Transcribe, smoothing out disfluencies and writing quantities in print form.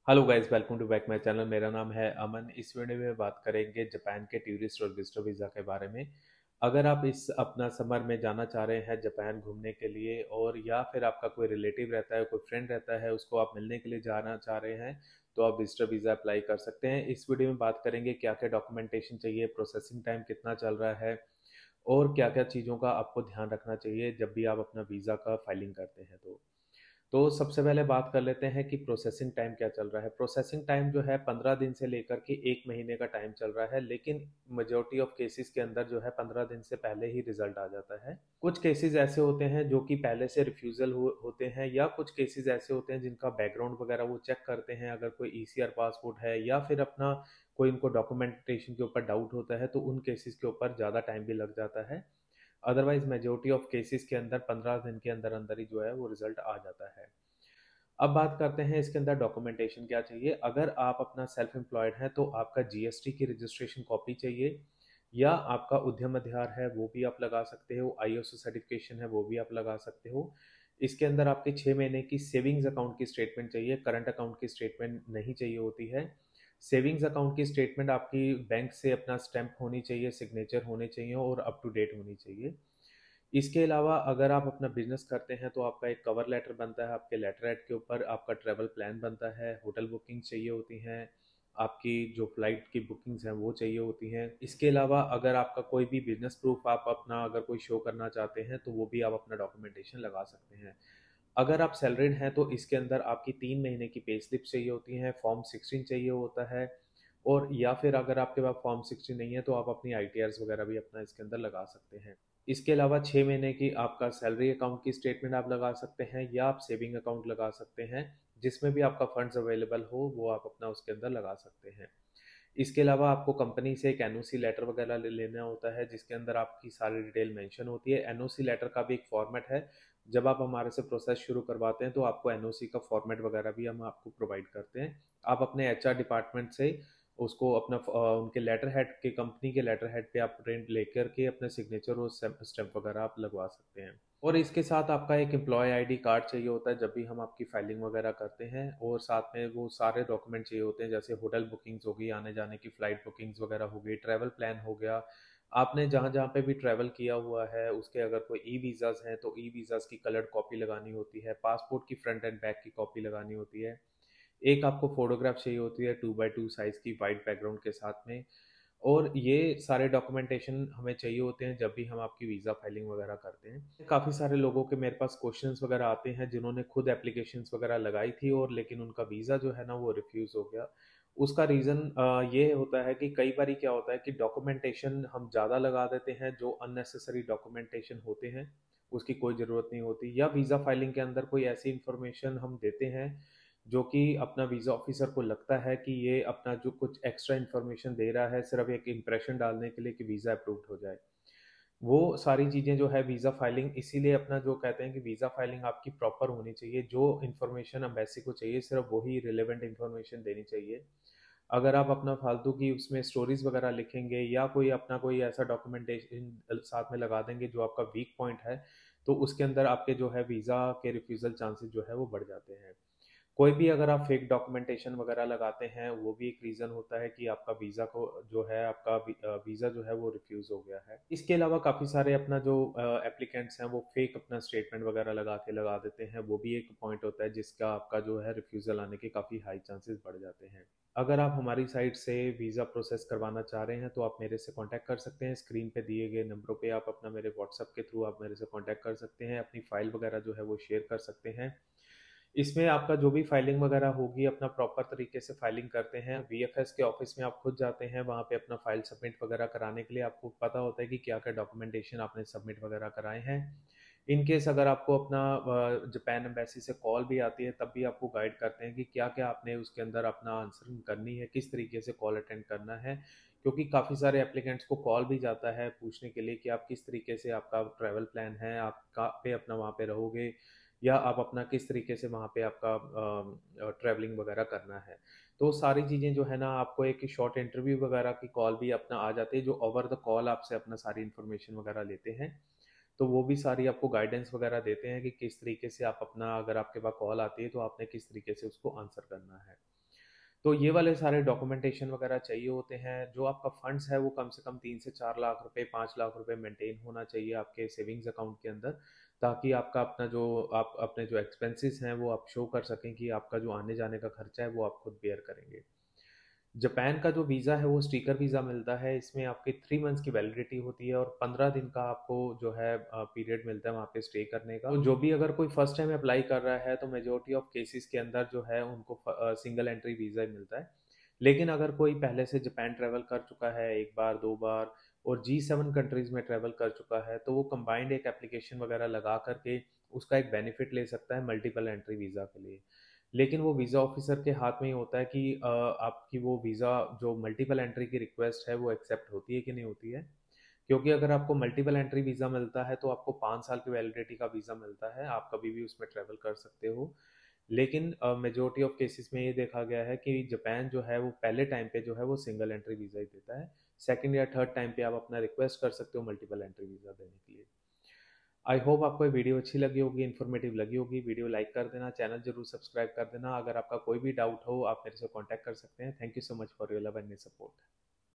Hello guys, welcome to back my channel. मेरा नाम है अमन। इस वीडियो में बात करेंगे जापान के टूरिस्ट और विजिटर वीज़ा के बारे में। अगर आप इस अपना समर में जाना चाह रहे हैं जापान घूमने के लिए, और या फिर आपका कोई रिलेटिव रहता है, कोई फ्रेंड रहता है, उसको आप मिलने के लिए जाना चाह रहे हैं, तो आप विजिटर वीज़ा अप्लाई कर सकते हैं। इस वीडियो में बात करेंगे क्या क्या डॉक्यूमेंटेशन चाहिए, प्रोसेसिंग टाइम कितना चल रहा है, और क्या क्या चीज़ों का आपको ध्यान रखना चाहिए जब भी आप अपना वीज़ा का फाइलिंग करते हैं। तो सबसे पहले बात कर लेते हैं कि प्रोसेसिंग टाइम क्या चल रहा है। प्रोसेसिंग टाइम जो है 15 दिन से लेकर के 1 महीने का टाइम चल रहा है, लेकिन मेजॉरिटी ऑफ केसेस के अंदर जो है 15 दिन से पहले ही रिजल्ट आ जाता है। कुछ केसेस ऐसे होते हैं जो कि पहले से रिफ्यूजल होते हैं, या कुछ केसेस ऐसे होते हैं जिनका बैकग्राउंड वगैरह वो चेक करते हैं। अगर कोई ईसीआर पासपोर्ट है या फिर अपना कोई इनको डॉक्यूमेंटेशन के ऊपर डाउट होता है, तो उन केसेस के ऊपर ज़्यादा टाइम भी लग जाता है। अदरवाइज मेजोरिटी ऑफ केसेस के अंदर 15 दिन के अंदर अंदर ही जो है वो रिजल्ट आ जाता है। अब बात करते हैं इसके अंदर डॉक्यूमेंटेशन क्या चाहिए। अगर आप अपना सेल्फ एम्प्लॉयड हैं तो आपका जीएसटी की रजिस्ट्रेशन कॉपी चाहिए, या आपका उद्यम आधार है वो भी आप लगा सकते हो, आईएसओ सर्टिफिकेशन है वो भी आप लगा सकते हो। इसके अंदर आपके 6 महीने की सेविंग्स अकाउंट की स्टेटमेंट चाहिए, करंट अकाउंट की स्टेटमेंट नहीं चाहिए होती है। सेविंग्स अकाउंट की स्टेटमेंट आपकी बैंक से अपना स्टैंप होनी चाहिए, सिग्नेचर होने चाहिए और अप टू डेट होनी चाहिए। इसके अलावा अगर आप अपना बिजनेस करते हैं तो आपका एक कवर लेटर बनता है, आपके लेटर हेड के ऊपर आपका ट्रैवल प्लान बनता है, होटल बुकिंग चाहिए होती हैं, आपकी जो फ्लाइट की बुकिंग्स हैं वो चाहिए होती हैं। इसके अलावा अगर आपका कोई भी बिजनेस प्रूफ आप अपना अगर कोई शो करना चाहते हैं तो वो भी आप अपना डॉक्यूमेंटेशन लगा सकते हैं। अगर आप सैलरीड हैं तो इसके अंदर आपकी 3 महीने की पे स्लिप चाहिए होती है, फॉर्म 16 चाहिए होता है, और या फिर अगर आपके पास फॉर्म 16 नहीं है तो आप अपनी आईटीआर्स वगैरह भी अपना इसके अंदर लगा सकते हैं। इसके अलावा 6 महीने की आपका सैलरी अकाउंट की स्टेटमेंट आप लगा सकते हैं, या आप सेविंग अकाउंट लगा सकते हैं, जिसमें भी आपका फंड्स अवेलेबल हो वो आप अपना उसके अंदर लगा सकते हैं। इसके अलावा आपको कंपनी से एक एनओसी लेटर वगैरह लेना होता है, जिसके अंदर आपकी सारी डिटेल मेंशन होती है। एनओसी लेटर का भी एक फॉर्मेट है। जब आप हमारे से प्रोसेस शुरू करवाते हैं तो आपको एनओसी का फॉर्मेट वगैरह भी हम आपको प्रोवाइड करते हैं। आप अपने एचआर डिपार्टमेंट से उसको अपना उनके लेटर हेड के, कंपनी के लेटर हेड पे आप प्रिंट लेकर के अपने सिग्नेचर और स्टैंप वगैरह आप लगवा सकते हैं। और इसके साथ आपका एक एम्प्लॉय आईडी कार्ड चाहिए होता है जब भी हम आपकी फाइलिंग वगैरह करते हैं, और साथ में वो सारे डॉक्यूमेंट चाहिए होते हैं, जैसे होटल बुकिंग्स होगी, आने जाने की फ़्लाइट बुकिंग्स वगैरह हो गई, ट्रैवल प्लान हो गया, आपने जहाँ जहाँ पे भी ट्रैवल किया हुआ है उसके अगर कोई ई वीज़ाज़ हैं तो ई वीज़ाज़ की कलर्ड कॉपी लगानी होती है, पासपोर्ट की फ्रंट एंड बैक की कॉपी लगानी होती है। एक आपको फोटोग्राफ चाहिए होती है 2x2 साइज़ की वाइट बैकग्राउंड के साथ में। और ये सारे डॉक्यूमेंटेशन हमें चाहिए होते हैं जब भी हम आपकी वीज़ा फाइलिंग वगैरह करते हैं। काफ़ी सारे लोगों के मेरे पास क्वेश्चंस वगैरह आते हैं जिन्होंने खुद एप्लीकेशंस वगैरह लगाई थी, और लेकिन उनका वीज़ा जो है ना वो रिफ्यूज़ हो गया। उसका रीज़न ये होता है कि कई बारी क्या होता है कि डॉक्यूमेंटेशन हम ज़्यादा लगा देते हैं, जो अननेसेसरी डॉक्यूमेंटेशन होते हैं उसकी कोई ज़रूरत नहीं होती, या वीज़ा फाइलिंग के अंदर कोई ऐसी इंफॉर्मेशन हम देते हैं जो कि अपना वीज़ा ऑफिसर को लगता है कि ये अपना जो कुछ एक्स्ट्रा इन्फॉर्मेशन दे रहा है सिर्फ एक इम्प्रेशन डालने के लिए कि वीज़ा अप्रूव्ड हो जाए। वो सारी चीज़ें जो है वीज़ा फाइलिंग, इसीलिए अपना जो कहते हैं कि वीज़ा फाइलिंग आपकी प्रॉपर होनी चाहिए। जो इन्फॉर्मेशन एम्बेसी को चाहिए सिर्फ वही रिलेवेंट इन्फॉर्मेशन देनी चाहिए। अगर आप अपना फालतू की उसमें स्टोरीज वगैरह लिखेंगे या कोई अपना कोई ऐसा डॉक्यूमेंटेशन साथ में लगा देंगे जो आपका वीक पॉइंट है, तो उसके अंदर आपके जो है वीज़ा के रिफ्यूज़ल चांसेस जो है वो बढ़ जाते हैं। कोई भी अगर आप फेक डॉक्यूमेंटेशन वगैरह लगाते हैं वो भी एक रीज़न होता है कि आपका वीज़ा को जो है आपका वीज़ा जो है वो रिफ्यूज़ हो गया है। इसके अलावा काफ़ी सारे अपना जो एप्लीकेंट्स हैं वो फेक अपना स्टेटमेंट वगैरह लगा देते हैं, वो भी एक पॉइंट होता है जिसका आपका जो है रिफ्यूज़ल आने के काफ़ी हाई चांसेस बढ़ जाते हैं। अगर आप हमारी साइट से वीज़ा प्रोसेस करवाना चाह रहे हैं तो आप मेरे से कॉन्टैक्ट कर सकते हैं। स्क्रीन पे दिए गए नंबरों पे आप अपना मेरे व्हाट्सएप के थ्रू आप मेरे से कॉन्टैक्ट कर सकते हैं, अपनी फ़ाइल वगैरह जो है वो शेयर कर सकते हैं। इसमें आपका जो भी फाइलिंग वगैरह होगी अपना प्रॉपर तरीके से फाइलिंग करते हैं। वीएफएस के ऑफिस में आप खुद जाते हैं, वहाँ पे अपना फाइल सबमिट वगैरह कराने के लिए आपको पता होता है कि क्या क्या डॉक्यूमेंटेशन आपने सबमिट वगैरह कराए हैं। इन केस अगर आपको अपना जापान एम्बेसी से कॉल भी आती है तब भी आपको गाइड करते हैं कि क्या क्या आपने उसके अंदर अपना आंसरिंग करनी है, किस तरीके से कॉल अटेंड करना है। क्योंकि काफ़ी सारे एप्लीकेंट्स को कॉल भी जाता है पूछने के लिए कि आप किस तरीके से आपका ट्रैवल प्लान है, आप कहाँ पे अपना वहाँ पे रहोगे, या आप अपना किस तरीके से वहाँ पे आपका ट्रैवलिंग वगैरह करना है। तो सारी चीज़ें जो है ना आपको एक शॉर्ट इंटरव्यू वगैरह की कॉल भी अपना आ जाती है, जो ओवर द कॉल आपसे अपना सारी इन्फॉर्मेशन वगैरह लेते हैं। तो वो भी सारी आपको गाइडेंस वगैरह देते हैं कि किस तरीके से आप अपना, अगर आपके पास कॉल आती है तो आपने किस तरीके से उसको आंसर करना है। तो ये वाले सारे डॉक्यूमेंटेशन वगैरह चाहिए होते हैं। जो आपका फंड्स है वो कम से कम 3 से 4 लाख रुपए, 5 लाख रुपए मेंटेन होना चाहिए आपके सेविंग्स अकाउंट के अंदर, ताकि आपका अपना जो आप अपने जो एक्सपेंसेस हैं वो आप शो कर सकें कि आपका जो आने जाने का खर्चा है वो आप खुद बेयर करेंगे। जापान का जो वीज़ा है वो स्टिकर वीज़ा मिलता है। इसमें आपके 3 मंथ्स की वैलिडिटी होती है और 15 दिन का आपको जो है पीरियड मिलता है वहाँ पे स्टे करने का। तो जो भी अगर कोई फर्स्ट टाइम अप्लाई कर रहा है तो मेजॉरिटी ऑफ केसेस के अंदर जो है उनको सिंगल एंट्री वीज़ा ही मिलता है। लेकिन अगर कोई पहले से जापान ट्रैवल कर चुका है 1 बार, 2 बार और G7 कंट्रीज़ में ट्रैवल कर चुका है, तो वो कंबाइंड एक एप्लीकेशन वगैरह लगा कर के उसका एक बेनिफिट ले सकता है मल्टीपल एंट्री वीज़ा के लिए। लेकिन वो वीज़ा ऑफिसर के हाथ में ही होता है कि आपकी वो वीज़ा जो मल्टीपल एंट्री की रिक्वेस्ट है वो एक्सेप्ट होती है कि नहीं होती है। क्योंकि अगर आपको मल्टीपल एंट्री वीज़ा मिलता है तो आपको 5 साल की वैलिडिटी का वीज़ा मिलता है, आप कभी भी उसमें ट्रैवल कर सकते हो। लेकिन मेजॉरिटी ऑफ केसेस में ये देखा गया है कि जापान जो है वो पहले टाइम पे जो है वो सिंगल एंट्री वीज़ा ही देता है। सेकंड या थर्ड टाइम पे आप अपना रिक्वेस्ट कर सकते हो मल्टीपल एंट्री वीज़ा देने के लिए। आई होप आपको ये वीडियो अच्छी लगी होगी, इन्फॉर्मेटिव लगी होगी। वीडियो लाइक कर देना, चैनल ज़रूर सब्सक्राइब कर देना। अगर आपका कोई भी डाउट हो आप मेरे से कॉन्टैक्ट कर सकते हैं। Thank you so much for your love and support.